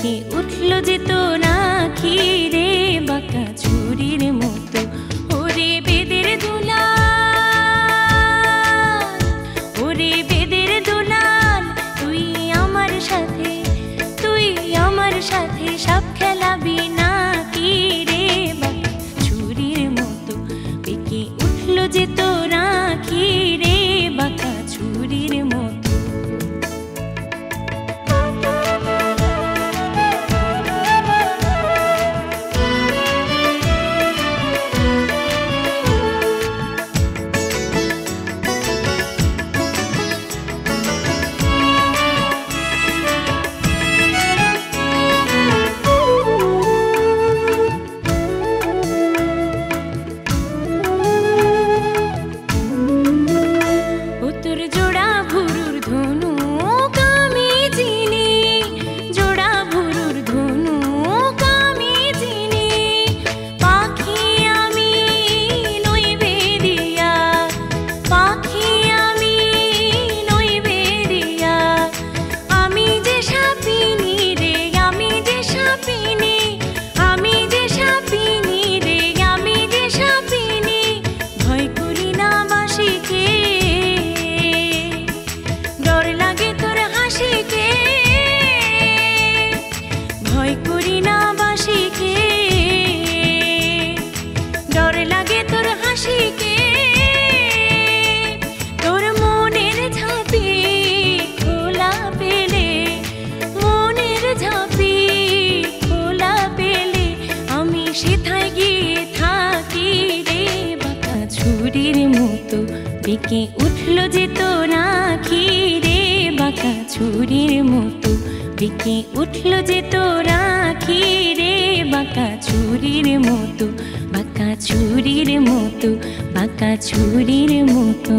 বেঁকে উঠল যে তোর আঁখি রে বাঁকা ছুরির মতো। ওরে বেদের দুলাল, ওরে বেদের দুলাল, তুই আমার সাথে, তুই আমার সাথে সব খেলাবি না কি রে বাঁকা ছুরির মতো। বেঁকে উঠল যে তোর আঁখি রে বাঁকা ছুরির মতো। বেঁকে উঠল যে তোর আঁখি রে বাঁকা ছুরির মতো। বেঁকে উঠল যে তোর আঁখি রে বাঁকা ছুরির মতো, বাঁকা ছুরির মতো, বাঁকা ছুরির মতো।